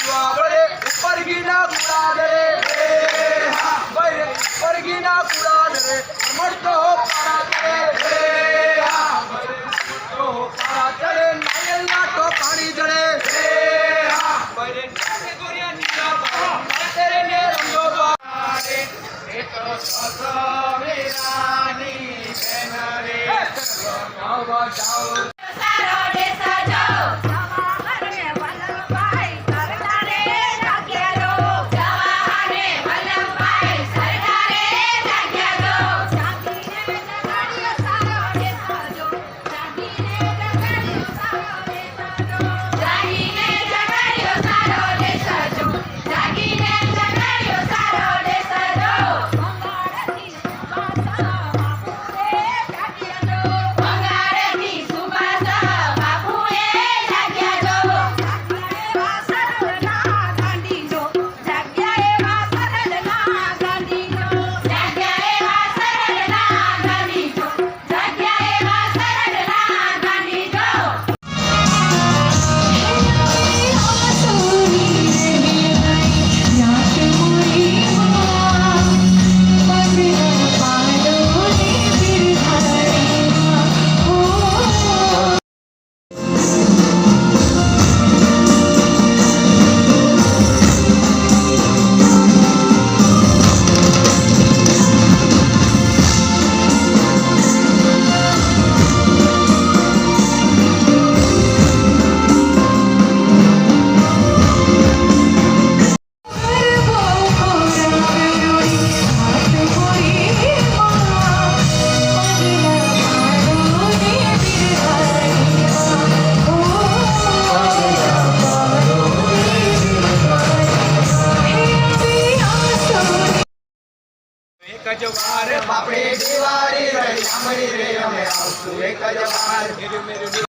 बड़े ऊपर गिना कुड़ा दे बड़े ऊपर गिना कुड़ा दे मर तो पारा चढ़े तो पारा चढ़े नायल ना तो पानी जड़े बड़े नाके गोरिया नीला तेरे ने रंगो बारे ए तो सदा मेरा नी रे गावा जाओ जवार बापड़े दिवारी रे हमरी रे हमें आंसू एक जवार मेरे मेरे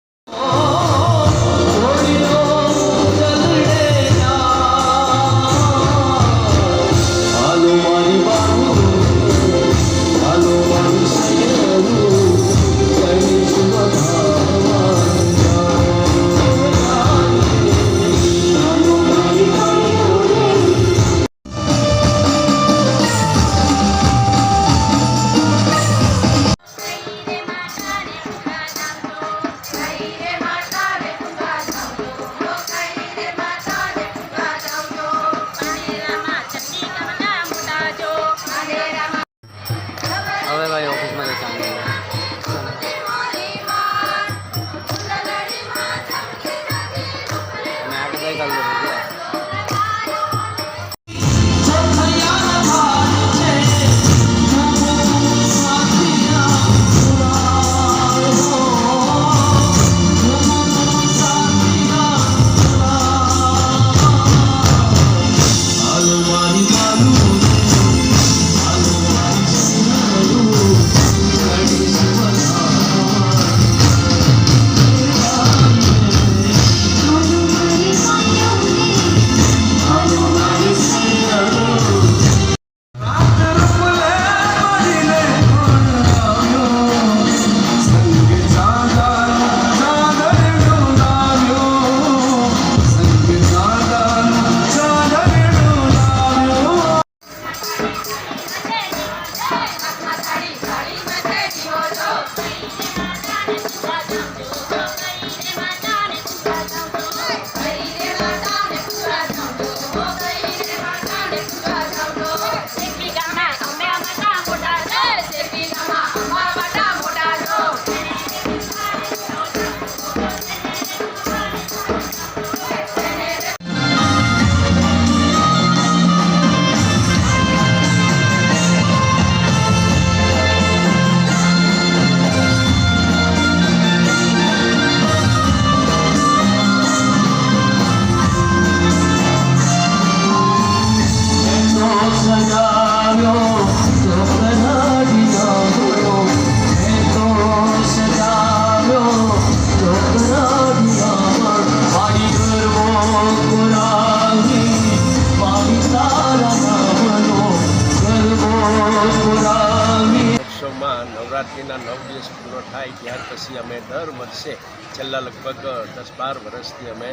નવરાત્રિના 9 દિવસ પૂરો થાય ત્યાર પછી અમે દર વર્ષે છેલ્લા લગભગ 10-12 વર્ષથી અમે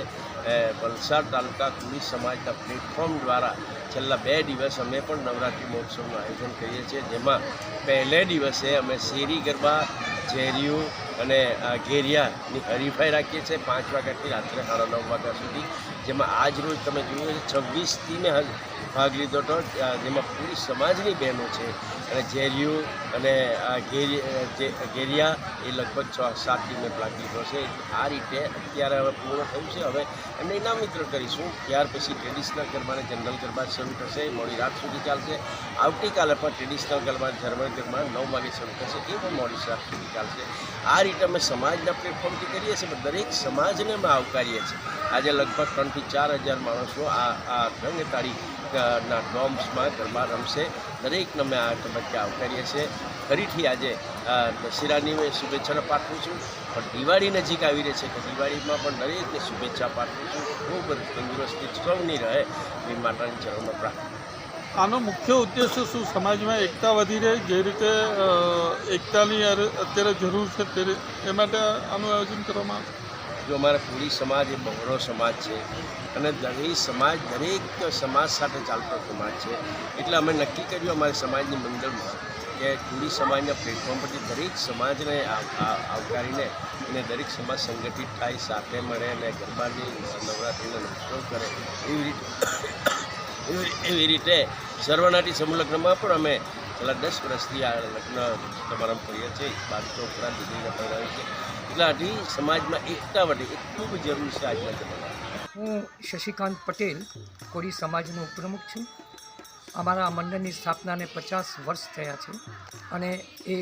વલસાડ તાલુકા કુલી સમાજના પ્લેટફોર્મ દ્વારા છેલ્લા 2 દિવસ અમે પણ નવરાત્રિ મહોત્સવનું આયોજન કરીએ છીએ, જેમાં પહેલે દિવસે અમે શેરી ગરબા, ઝેરિયું અને ઘેરિયાની હરીફાઈ રાખીએ છીએ 5 વાગ્યાથી રાત્રે 9:30 વાગ્યા સુધી, જેમાં આજ રોજ તમે જોયું છે 26 ટીમે ભાગ લીધો હતો, જેમાં પૂરી સમાજની બહેનો છે અને ઝેરિયું અને ઘેરિયા એ લગભગ 6-7 ટીમે ભાગ લીધો છે. આ રીતે અત્યારે હવે પૂર્ણ થયું છે. હવે એમને ઇનામિત્ર કરીશું. ત્યાર પછી ટ્રેડિશનલ ગરબા અને જનરલ ગરબા શરૂ થશે, મોડી રાત સુધી ચાલશે. આવતીકાલે પણ ટ્રેડિશનલ ગરબા, જર્મન ગરબા 9 વાગે શરૂ થશે, એ પણ મોડી રાત સુધી ચાલશે. આ રીતે અમે સમાજના પ્લેટફોર્મથી કરીએ છીએ, પણ દરેક સમાજને અમે આવકારીએ છીએ. આજે લગભગ 3,000 થી 4,000 માણસો આ તારીખના ડોમ્સમાં ગરબા રમશે. દરેકને અમે આ તબક્કે આવકારીએ છીએ. ફરીથી આજે દશેરાની શુભેચ્છાને પાઠવું છું, પણ દિવાળી નજીક આવી રહી છે કે દિવાળીમાં પણ દરેકને શુભેચ્છા પાઠવું છું. ખૂબ તંદુરસ્તી સૌની રહે એ માતાની ચરણમાં પ્રાર્થના. આનો મુખ્ય ઉદ્દેશ્ય શું? સમાજમાં એકતા વધી રહે, જે રીતે એકતાની અત્યારે જરૂર છે એ માટે આનું આયોજન કરવામાં આવે. જો અમારા કુલી સમાજ એ બહોળો સમાજ છે અને દરેક સમાજ સાથે ચાલતો સમાજ છે, એટલે અમે નક્કી કર્યું અમારી સમાજની મંડળમાં કે કુલી સમાજના પ્લેટફોર્મ પરથી દરેક સમાજને આવકારીને અને દરેક સમાજ સંગઠિત થાય, સાથે મળે અને ગરબાની નવરાત્રિનો ઉત્સવ કરે. એવી રીતે સર્વનાટી સમૂહલગ્નમાં પણ અમે છેલ્લા 10 વર્ષથી આ લગ્ન સમારંભ કરીએ છીએ. બાળકો ઉપરાંત દીકરીને પરણાવી છે. એટલે આથી સમાજમાં એકતા વધે એ ખૂબ જરૂરી છે આજના જમાનામાં. હું શશિકાંત પટેલ કોળી સમાજનો ઉપપ્રમુખ છું. અમારા મંડળની સ્થાપનાને 50 વર્ષ થયા છે અને એ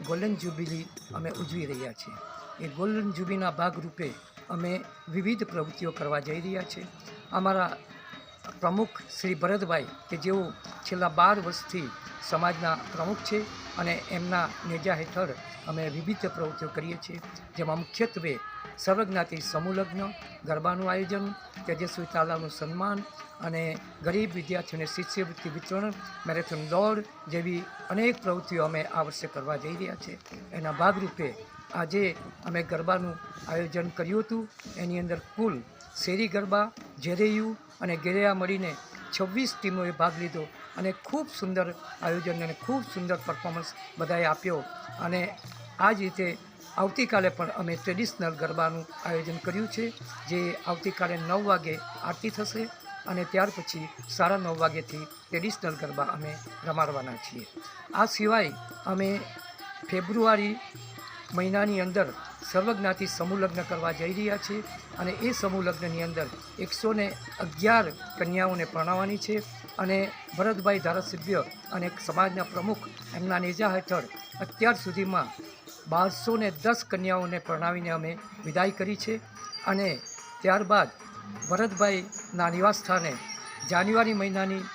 ગોલ્ડન જ્યુબિલી અમે ઉજવી રહ્યા છીએ. એ ગોલ્ડન જ્યુબિલીના ભાગરૂપે અમે વિવિધ પ્રવૃત્તિઓ કરવા જઈ રહ્યા છીએ. અમારા પ્રમુખ શ્રી ભરતભાઈ કે જેઓ છેલ્લા 12 વર્ષથી સમાજના પ્રમુખ છે અને એમના નેજા હેઠળ અમે વિવિધ પ્રવૃત્તિઓ કરીએ છીએ, જેમાં મુખ્યત્વે સર્વજ્ઞાતિ સમૂહ લગ્ન, ગરબાનું આયોજન, તેજસ્વી તાલાનું સન્માન અને ગરીબ વિદ્યાર્થીઓને શિષ્યવૃત્તિ વિતરણ, મેરેથોન દોડ જેવી અનેક પ્રવૃત્તિઓ અમે આ વર્ષે કરવા જઈ રહ્યા છીએ. એના ભાગરૂપે આજે અમે ગરબાનું આયોજન કર્યું હતું. એની અંદર કુલ શેરી ગરબા, ઝેરિયું અને ઘેરિયા મળીને 26 ટીમોએ ભાગ લીધો અને ખૂબ સુંદર આયોજન અને ખૂબ સુંદર પરફોર્મન્સ બધાએ આપ્યો. અને આ જ રીતે આવતીકાલે પણ અમે ટ્રેડિશનલ ગરબાનું આયોજન કર્યું છે, જે આવતીકાલે 9 વાગે આરતી થશે અને ત્યાર પછી 9:30 વાગ્યાથી ટ્રેડિશનલ ગરબા અમે રમાડવાના છીએ. આ સિવાય અમે ફેબ્રુઆરી મહિનાની અંદર સર્વજ્ઞાતિ સમૂહ લગ્ન કરવા જઈ રહ્યા છીએ અને એ સમૂહ લગ્નની અંદર 111 કન્યાઓને પરણાવવાની છે અને ભરતભાઈ ધારાસભ્ય અને સમાજના પ્રમુખ એમના નેજા હેઠળ અત્યાર સુધીમાં 1210 કન્યાઓને પરણાવીને અમે વિદાય કરી છે. અને ત્યારબાદ ભરતભાઈના નિવાસસ્થાને જાન્યુઆરી મહિનાની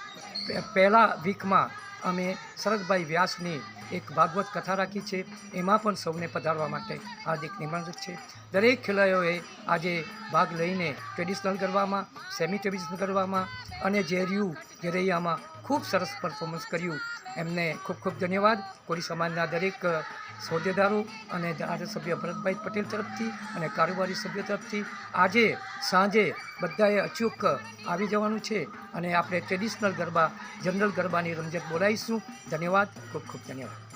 પહેલા વીકમાં અમે શરદભાઈ વ્યાસની એક ભાગવત કથા રાખી છે. એમાં પણ સૌને પધારવા માટે હાર્દિક નિમંત્રણ છે. દરેક ખેલાડીઓએ આજે ભાગ લઈને ટ્રેડિશનલ ગરબામાં, સેમી ટ્રેડિશનલ ગરબામાં અને ઘેરિયામાં ખૂબ સરસ પરફોર્મન્સ કર્યું. એમને ખૂબ ખૂબ ધન્યવાદ. કોળી સમાજના દરેક હોદ્દેદારો અને ધારાસભ્ય ભરતભાઈ પટેલ તરફથી અને કારોબારી સભ્યો તરફથી આજે સાંજે બધાએ અચૂક આવી જવાનું છે અને આપણે ટ્રેડિશનલ ગરબા, જનરલ ગરબાની રમઝટ બોલાવીશું. ધન્યવાદ, ખૂબ ખૂબ ધન્યવાદ.